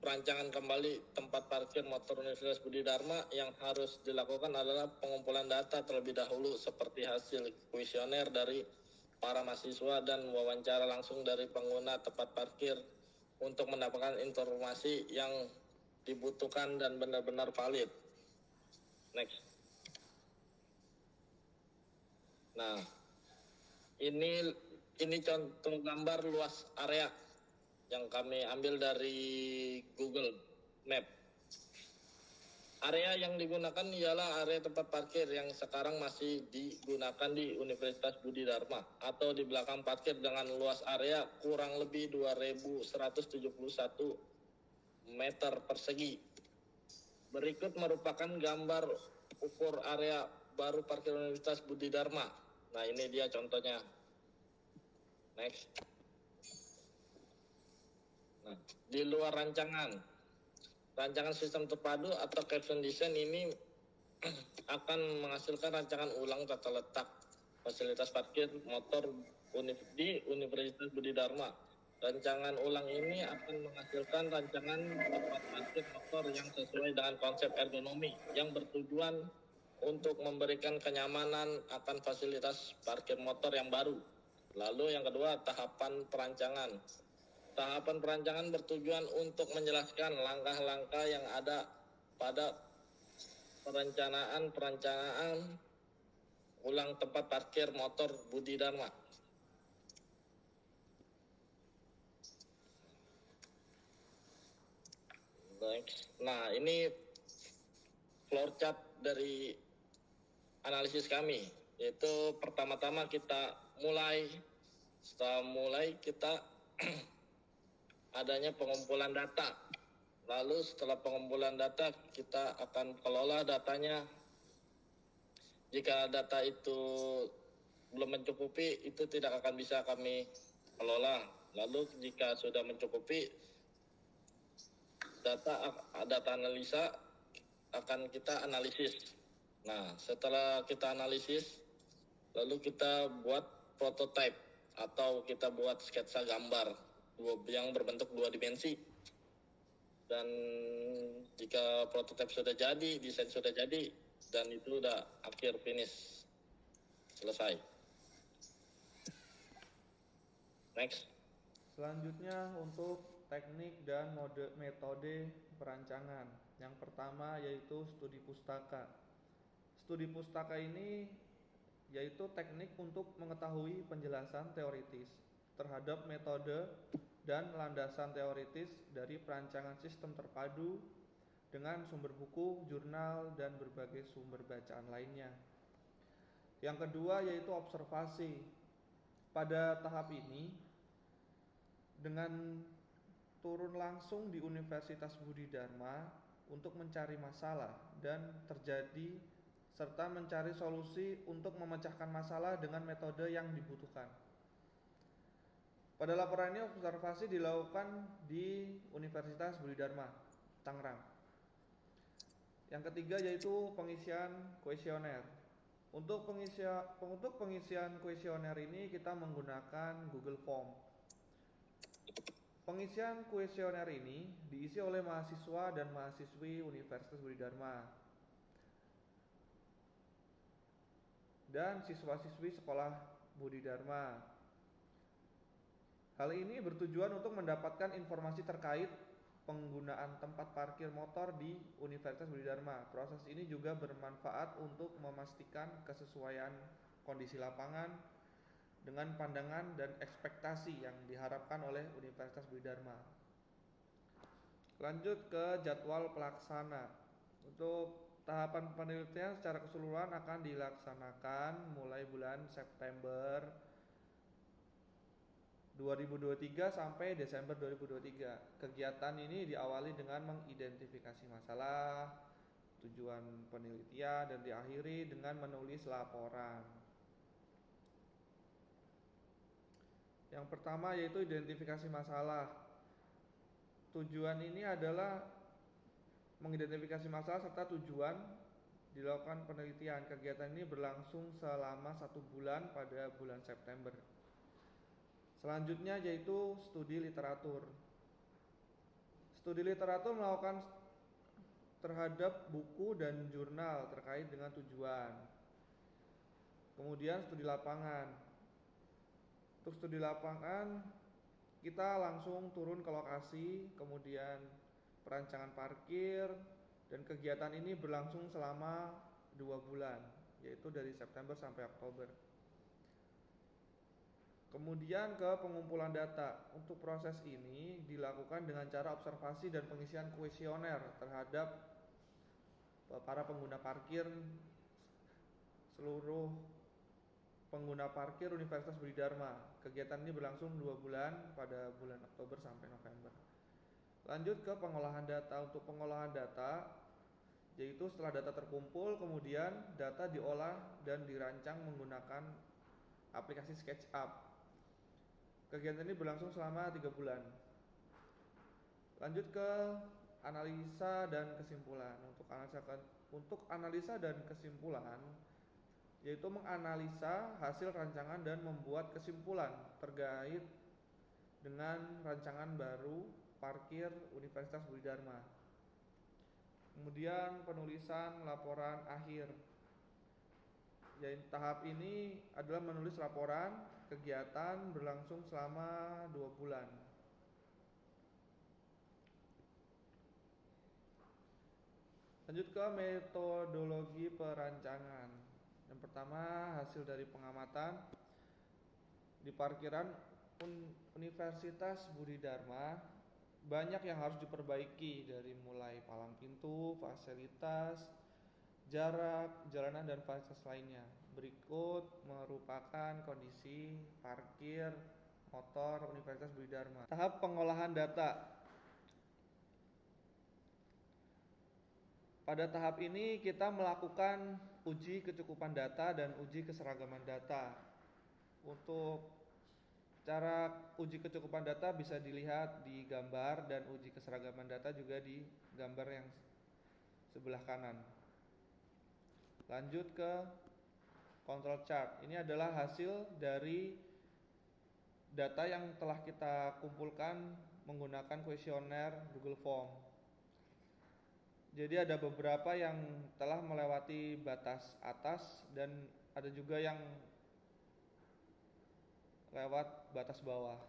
perancangan kembali tempat parkir motor Universitas Budi Dharma, yang harus dilakukan adalah pengumpulan data terlebih dahulu seperti hasil kuesioner dari para mahasiswa dan wawancara langsung dari pengguna tempat parkir untuk mendapatkan informasi yang dibutuhkan dan benar-benar valid. Next. Nah, ini contoh gambar luas area yang kami ambil dari Google Map. Area yang digunakan ialah area tempat parkir yang sekarang masih digunakan di Universitas Budi Dharma atau di belakang parkir dengan luas area kurang lebih 2.171 meter persegi. Berikut merupakan gambar ukur area baru parkir Universitas Budi Dharma. Nah, ini dia contohnya. Next. Nah, di luar rancangan sistem terpadu atau caption design ini akan menghasilkan rancangan ulang tata letak fasilitas parkir motor di Universitas Budi Dharma. Rancangan ulang ini akan menghasilkan rancangan tempat parkir motor yang sesuai dengan konsep ergonomi yang bertujuan untuk memberikan kenyamanan akan fasilitas parkir motor yang baru. Lalu yang kedua, tahapan perancangan. Tahapan perancangan bertujuan untuk menjelaskan langkah-langkah yang ada pada perencanaan ulang tempat parkir motor Budi Dharma. Nah, ini floor chart dari analisis kami, yaitu pertama-tama setelah mulai kita adanya pengumpulan data. Lalu setelah pengumpulan data, kita akan kelola datanya. Jika data itu belum mencukupi, itu tidak akan bisa kami kelola. Lalu jika sudah mencukupi, data analisa akan kita analisis. Nah, setelah kita analisis, lalu kita buat prototype atau kita buat sketsa gambar yang berbentuk 2 dimensi. Dan jika prototipe sudah jadi, desain sudah jadi, dan itu udah akhir finish, selesai. Next. Selanjutnya untuk teknik dan metode perancangan. Yang pertama yaitu studi pustaka. Studi pustaka ini yaitu teknik untuk mengetahui penjelasan teoritis terhadap metode dan landasan teoritis dari perancangan sistem terpadu dengan sumber buku, jurnal, dan berbagai sumber bacaan lainnya. Yang kedua yaitu observasi. Pada tahap ini, dengan turun langsung di Universitas Budi Dharma untuk mencari masalah dan terjadi serta mencari solusi untuk memecahkan masalah dengan metode yang dibutuhkan. Pada laporan ini observasi dilakukan di Universitas Budi Dharma, Tangerang. Yang ketiga yaitu pengisian kuesioner. Untuk pengisian kuesioner ini kita menggunakan Google Form. Pengisian kuesioner ini diisi oleh mahasiswa dan mahasiswi Universitas Budi Dharma dan siswa-siswi sekolah Budi Dharma. Hal ini bertujuan untuk mendapatkan informasi terkait penggunaan tempat parkir motor di Universitas Budi Dharma. Proses ini juga bermanfaat untuk memastikan kesesuaian kondisi lapangan dengan pandangan dan ekspektasi yang diharapkan oleh Universitas Budi Dharma. Lanjut ke jadwal pelaksana. Untuk tahapan penelitian secara keseluruhan akan dilaksanakan mulai bulan September 2023 sampai Desember 2023. Kegiatan ini diawali dengan mengidentifikasi masalah, tujuan penelitian, dan diakhiri dengan menulis laporan. Yang pertama yaitu identifikasi masalah. Tujuan ini adalah mengidentifikasi masalah serta tujuan dilakukan penelitian. Kegiatan ini berlangsung selama 1 bulan pada bulan September. Selanjutnya yaitu studi literatur. Studi literatur melakukan terhadap buku dan jurnal terkait dengan tujuan. Kemudian studi lapangan. Untuk studi lapangan kita langsung turun ke lokasi, kemudian perancangan parkir, dan kegiatan ini berlangsung selama 2 bulan, yaitu dari September sampai Oktober. Kemudian ke pengumpulan data. Untuk proses ini dilakukan dengan cara observasi dan pengisian kuesioner terhadap para pengguna parkir, seluruh pengguna parkir Universitas Budi Dharma. Kegiatan ini berlangsung 2 bulan pada bulan Oktober sampai November. Lanjut ke pengolahan data. Untuk pengolahan data, yaitu setelah data terkumpul, kemudian data diolah dan dirancang menggunakan aplikasi SketchUp. Kegiatan ini berlangsung selama 3 bulan. Lanjut ke analisa dan kesimpulan. Untuk analisa dan kesimpulan, yaitu menganalisa hasil rancangan dan membuat kesimpulan terkait dengan rancangan baru parkir Universitas Budi Dharma. Kemudian penulisan laporan akhir. Tahap ini adalah menulis laporan kegiatan berlangsung selama 2 bulan. Lanjut ke metodologi perancangan. Yang pertama, hasil dari pengamatan di parkiran Universitas Budi Dharma banyak yang harus diperbaiki, dari mulai palang pintu, fasilitas, jarak, jalanan, dan fasilitas lainnya. Berikut merupakan kondisi parkir motor Universitas Budi Dharma. Tahap pengolahan data. Pada tahap ini kita melakukan uji kecukupan data dan uji keseragaman data. Untuk cara uji kecukupan data bisa dilihat di gambar, dan uji keseragaman data juga di gambar yang sebelah kanan. Lanjut ke control chart. Ini adalah hasil dari data yang telah kita kumpulkan menggunakan kuesioner Google Form. Jadi ada beberapa yang telah melewati batas atas dan ada juga yang lewat batas bawah.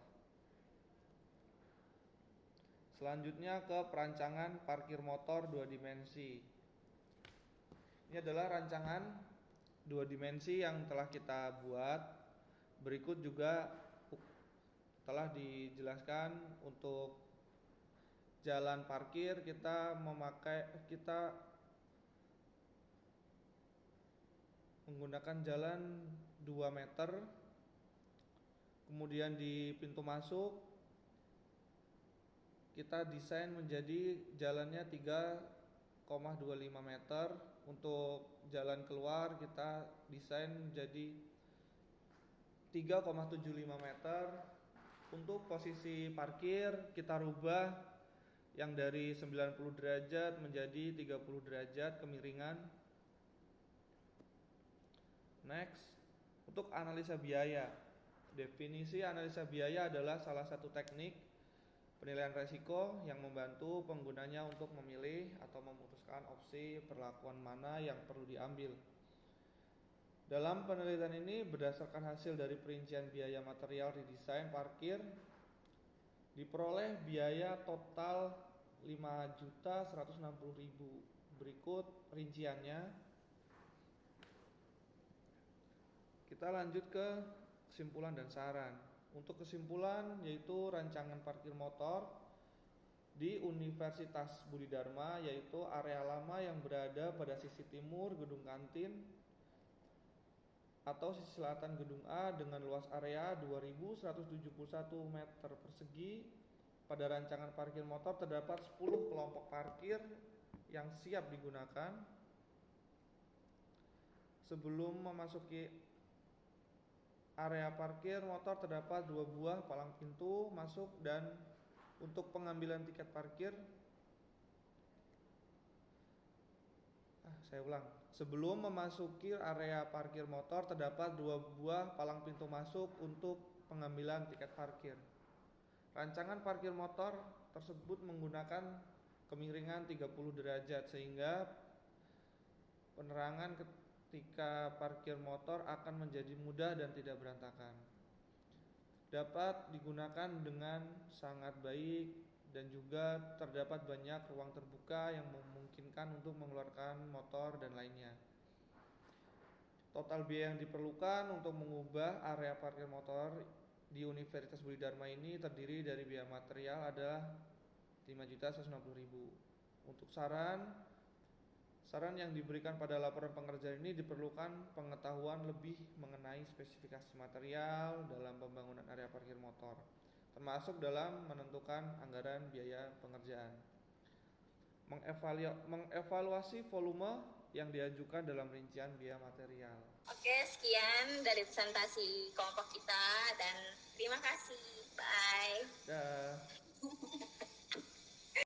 Selanjutnya ke perancangan parkir motor 2 dimensi. Ini adalah rancangan 2 dimensi yang telah kita buat. Berikut juga telah dijelaskan. Untuk jalan parkir kita menggunakan jalan 2 meter. Kemudian di pintu masuk kita desain menjadi jalannya 3,25 meter. Untuk jalan keluar kita desain menjadi 3,75 meter. Untuk posisi parkir kita rubah yang dari 90 derajat menjadi 30 derajat kemiringan. Next, untuk analisa biaya. Definisi analisa biaya adalah salah satu teknik penilaian resiko yang membantu penggunanya untuk memilih atau memutuskan opsi perlakuan mana yang perlu diambil. Dalam penelitian ini, berdasarkan hasil dari perincian biaya material redesign parkir, diperoleh biaya total 5.160.000. Berikut rinciannya. Kita lanjut ke kesimpulan dan saran. Untuk kesimpulan, yaitu rancangan parkir motor di Universitas Budi Dharma, yaitu area lama yang berada pada sisi timur gedung kantin atau sisi selatan gedung A dengan luas area 2.171 meter persegi. Pada rancangan parkir motor terdapat 10 kelompok parkir yang siap digunakan. Sebelum memasuki area parkir motor terdapat 2 buah palang pintu masuk, dan untuk pengambilan tiket parkir Sebelum memasuki area parkir motor terdapat 2 buah palang pintu masuk untuk pengambilan tiket parkir. Rancangan parkir motor tersebut menggunakan kemiringan 30 derajat sehingga penerangan ketika parkir motor akan menjadi mudah dan tidak berantakan. Dapat digunakan dengan sangat baik dan juga terdapat banyak ruang terbuka yang memungkinkan untuk mengeluarkan motor dan lainnya. Total biaya yang diperlukan untuk mengubah area parkir motor di Universitas Budi Dharma ini terdiri dari biaya material adalah 5.160.000. Untuk saran yang diberikan pada laporan pengerjaan ini diperlukan pengetahuan lebih mengenai spesifikasi material dalam pembangunan area parkir motor, termasuk dalam menentukan anggaran biaya pengerjaan. Mengevaluasi volume yang diajukan dalam rincian biaya material. Oke, sekian dari presentasi kelompok kita dan terima kasih. Bye. Dah.